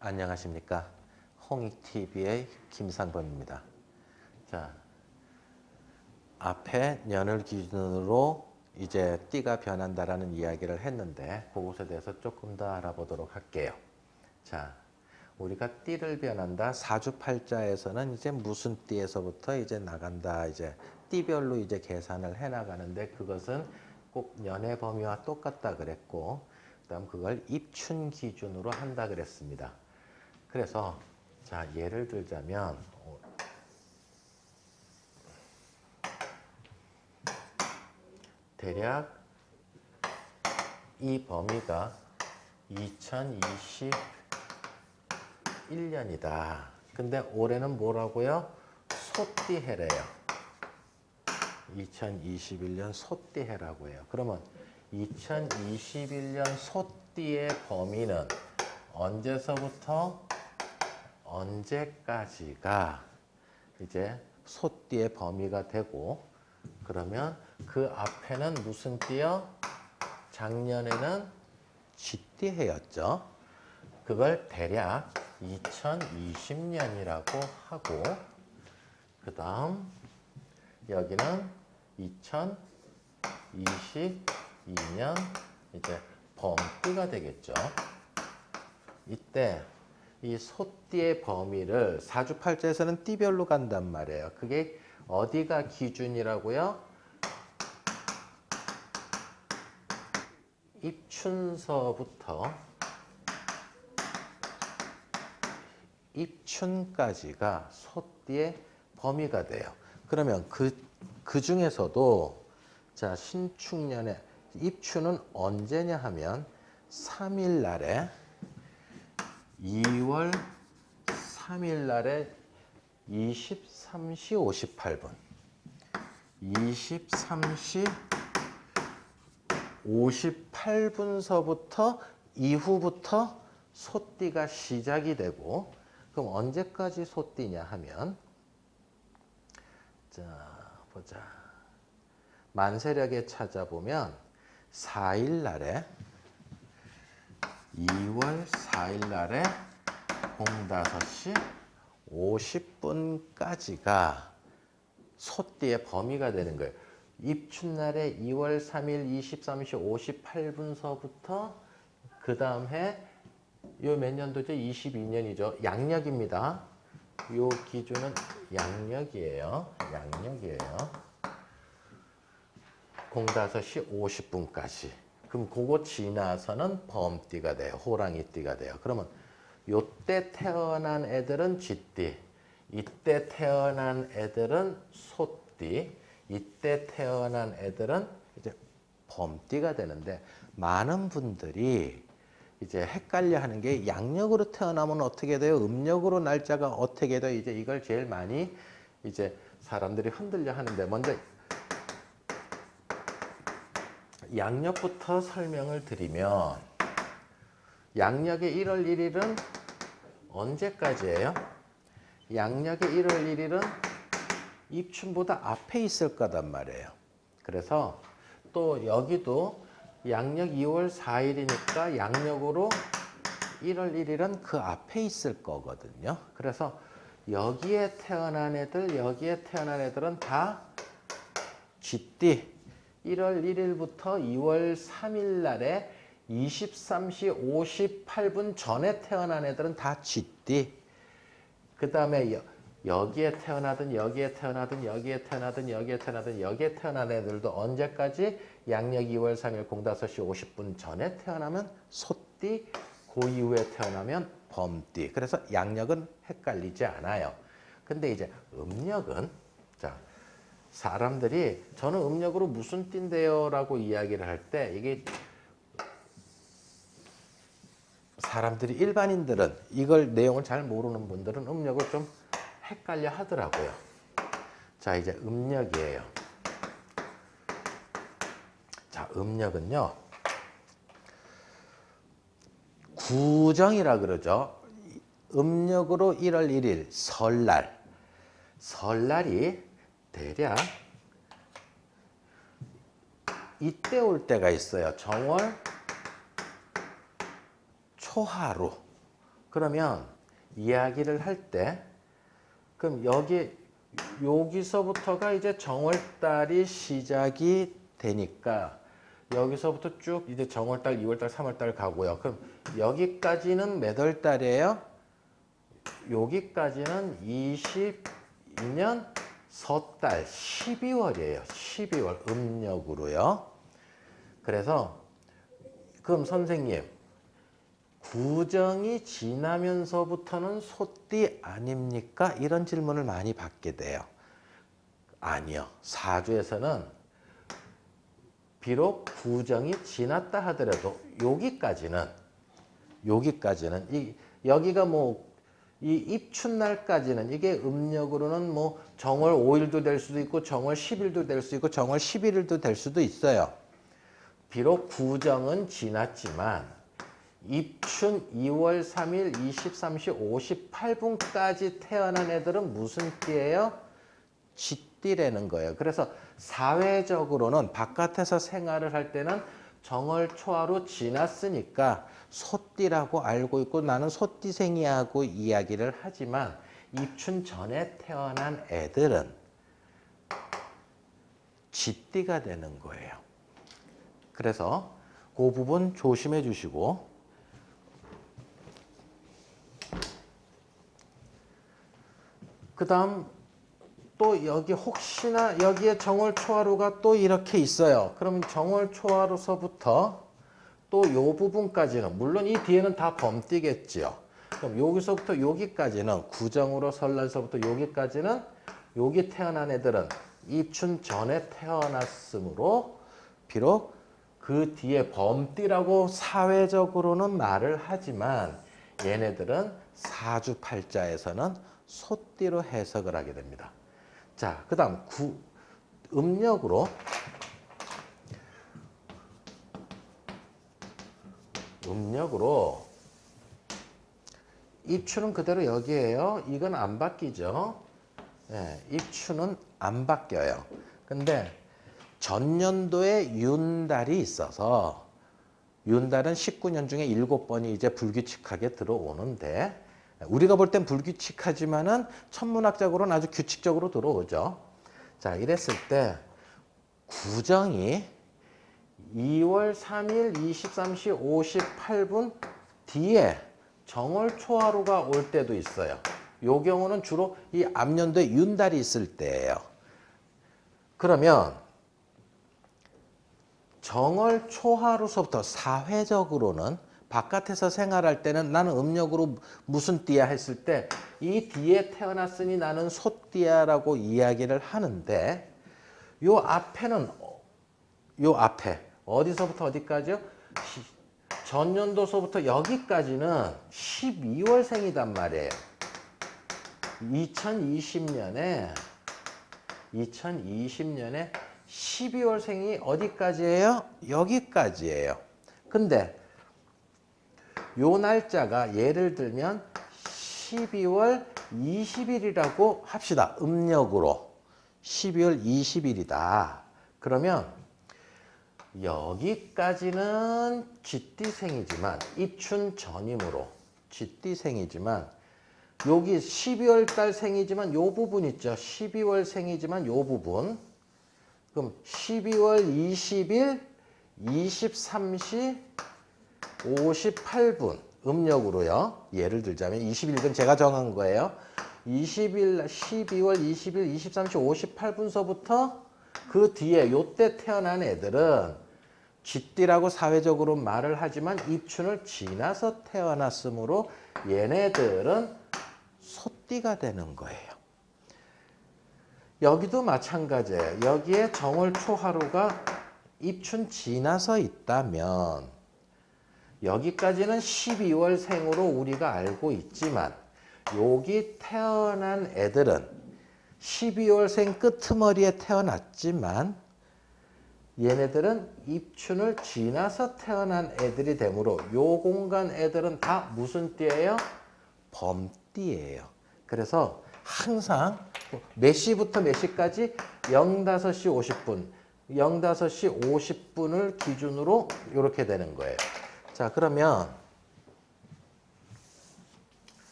안녕하십니까. 홍익TV의 김상범입니다. 자, 앞에 년을 기준으로 이제 띠가 변한다라는 이야기를 했는데 그것에 대해서 조금 더 알아보도록 할게요. 자, 우리가 띠를 변한다. 사주팔자에서는 이제 무슨 띠에서부터 이제 나간다. 이제 띠별로 이제 계산을 해 나가는데 그것은 꼭 년의 범위와 똑같다 그랬고, 그다음 그걸 입춘 기준으로 한다 그랬습니다. 그래서 자, 예를 들자면 대략 이 범위가 2021년이다. 근데 올해는 뭐라고요? 소띠해래요. 2021년 소띠해라고 해요. 그러면 2021년 소띠의 범위는 언제서부터 언제까지가 이제 소띠의 범위가 되고, 그러면 그 앞에는 무슨 띠요? 작년에는 쥐띠해였죠. 그걸 대략 2020년이라고 하고, 그 다음 여기는 2022년 이제 범띠가 되겠죠. 이때 이 소띠의 범위를 사주팔자에서는 띠별로 간단 말이에요. 그게 어디가 기준이라고요? 입춘서부터 입춘까지가 소띠의 범위가 돼요. 그러면 그 중에서도 자, 신축년에 입춘은 언제냐 하면 3일 날에 2월 3일 날에 23시 58분 23시 58분서부터 이후부터 소띠가 시작이 되고, 그럼 언제까지 소띠냐 하면 자, 보자. 만세력에 찾아보면 4일 날에 2월 4일 날에 05시 50분까지가 소띠의 범위가 되는 거예요. 입춘날에 2월 3일 23시 58분서부터 그 다음 해 요 몇 년도죠? 22년이죠. 양력입니다. 요 기준은 양력이에요. 양력이에요. 05시 50분까지. 그럼 그거 지나서는 범띠가 돼요. 호랑이띠가 돼요. 그러면 요때 태어난 애들은 쥐띠, 이때 태어난 애들은 소띠, 이때 태어난 애들은 이제 범띠가 되는데, 많은 분들이 이제 헷갈려 하는 게 양력으로 태어나면 어떻게 돼요? 음력으로 날짜가 어떻게 돼요? 이제 이걸 제일 많이 이제 사람들이 흔들려 하는데, 먼저 양력부터 설명을 드리면, 양력의 1월 1일은 언제까지예요? 양력의 1월 1일은 입춘보다 앞에 있을 거단 말이에요. 그래서 또 여기도 양력 2월 4일이니까 양력으로 1월 1일은 그 앞에 있을 거거든요. 그래서 여기에 태어난 애들은 다 쥐띠. 1월 1일부터 2월 3일 날에 23시 58분 전에 태어난 애들은 다 쥐띠. 그 다음에 여기에 태어나든 여기에 태어나든 여기에 태어나든 여기에 태어나든 여기에 태어난 애들도 언제까지? 양력 2월 3일 05시 50분 전에 태어나면 소띠, 그 이후에 태어나면 범띠. 그래서 양력은 헷갈리지 않아요. 근데 이제 음력은, 자, 사람들이 저는 음력으로 무슨 띠인데요? 라고 이야기를 할 때, 이게 사람들이, 일반인들은 이걸 내용을 잘 모르는 분들은 음력을 좀 헷갈려 하더라고요. 자, 이제 음력이에요. 자, 음력은요, 구정이라 그러죠. 음력으로 1월 1일 설날. 설날이 대략 이때 올 때가 있어요. 정월 초하루. 그러면 이야기를 할 때 그럼 여기서부터가 이제 정월달이 시작이 되니까 여기서부터 쭉 이제 정월달, 2월달, 3월달 가고요. 그럼 여기까지는 몇 월달이에요? 여기까지는 22년 섣달 12월이에요. 12월 음력으로요. 그래서 그럼 선생님 구정이 지나면서부터는 소띠 아닙니까? 이런 질문을 많이 받게 돼요. 아니요. 사주에서는 비록 구정이 지났다 하더라도 여기까지는 여기가 뭐 이 입춘날까지는 이게 음력으로는 뭐 정월 5일도 될 수도 있고 정월 10일도 될 수 있고 정월 11일도 될 수도 있어요. 비록 구정은 지났지만 입춘 2월 3일 23시 58분까지 태어난 애들은 무슨 띠예요? 쥐띠라는 거예요. 그래서 사회적으로는 바깥에서 생활을 할 때는 정월 초하루 지났으니까 소띠라고 알고 있고 나는 소띠생이하고 이야기를 하지만 입춘 전에 태어난 애들은 쥐띠가 되는 거예요. 그래서 그 부분 조심해 주시고 그 다음 또 여기 혹시나 여기에 정월 초하루가 또 이렇게 있어요. 그러면 정월 초하루서부터 또 요 부분까지는 물론 이 뒤에는 다 범띠겠지요. 그럼 여기서부터 여기까지는 구정으로 설날서부터 여기까지는 여기 태어난 애들은 입춘 전에 태어났으므로 비록 그 뒤에 범띠라고 사회적으로는 말을 하지만 얘네들은 사주팔자에서는 소띠로 해석을 하게 됩니다. 자, 그 다음 음력으로 입춘은 그대로 여기에요. 이건 안 바뀌죠. 네, 입춘은 안 바뀌어요. 근데 전년도에 윤달이 있어서 윤달은 19년 중에 7번이 이제 불규칙하게 들어오는데 우리가 볼 땐 불규칙하지만은 천문학적으로는 아주 규칙적으로 들어오죠. 자, 이랬을 때 구정이 2월 3일 23시 58분 뒤에 정월 초하루가 올 때도 있어요. 요 경우는 주로 이 앞년도에 윤달이 있을 때예요. 그러면 정월 초하루서부터 사회적으로는 바깥에서 생활할 때는 나는 음력으로 무슨 띠야 했을 때 이 뒤에 태어났으니 나는 소띠야라고 이야기를 하는데 요 앞에 어디서부터 어디까지요? 전년도서부터 여기까지는 12월생이단 말이에요. 2020년에 12월생이 어디까지예요? 여기까지예요. 근데 요 날짜가 예를 들면 12월 20일이라고 합시다. 음력으로 12월 20일이다. 그러면 여기까지는 쥐띠생이지만 입춘 전이므로 쥐띠생이지만 여기 12월 달 생이지만 요 부분 있죠. 12월 생이지만 요 부분. 그럼 12월 20일 23시 58분 음력으로요. 예를 들자면 20일은 제가 정한 거예요. 12월 20일 23시 58분서부터 그 뒤에 요때 태어난 애들은 쥐띠라고 사회적으로 말을 하지만 입춘을 지나서 태어났으므로 얘네들은 소띠가 되는 거예요. 여기도 마찬가지예요. 여기에 정월 초하루가 입춘 지나서 있다면 여기까지는 12월생으로 우리가 알고 있지만 여기 태어난 애들은 12월생 끄트머리에 태어났지만 얘네들은 입춘을 지나서 태어난 애들이 되므로 요 공간 애들은 다 무슨 띠예요? 범띠예요. 그래서 항상 몇 시부터 몇 시까지 05시 50분, 05시 50분을 기준으로 이렇게 되는 거예요. 자, 그러면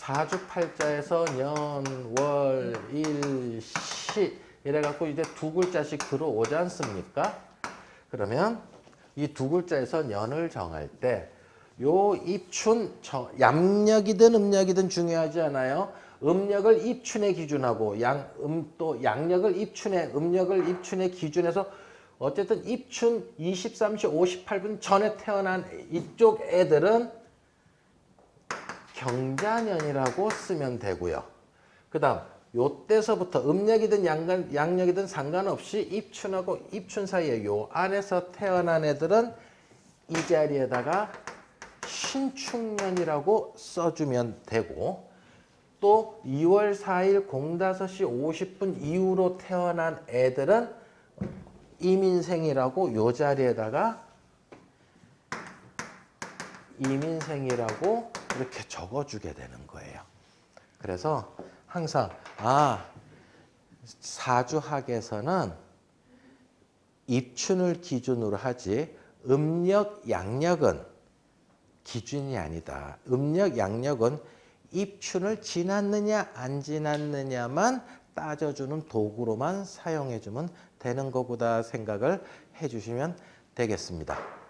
사주팔자에서 년, 월, 일, 시 이래갖고 이제 두 글자씩 들어오지 않습니까? 그러면 이 두 글자에서 년을 정할 때 요 입춘, 양력이든 음력이든 중요하지 않아요. 음력을 입춘에 기준하고 또 양력을 입춘에, 음력을 입춘에 기준해서 어쨌든 입춘 23시 58분 전에 태어난 이쪽 애들은 경자년이라고 쓰면 되고요. 그 다음 요때서부터 음력이든 양력이든 상관없이 입춘하고 입춘 사이에 요 안에서 태어난 애들은 이 자리에다가 신축년이라고 써주면 되고, 또 2월 4일 05시 50분 이후로 태어난 애들은 이민생이라고 요 자리에다가 이민생이라고 이렇게 적어주게 되는 거예요. 그래서 항상 사주학에서는 입춘을 기준으로 하지 음력, 양력은 기준이 아니다. 음력, 양력은 입춘을 지났느냐 안 지났느냐만 따져주는 도구로만 사용해주면 되는 거구나 생각을 해주시면 되겠습니다.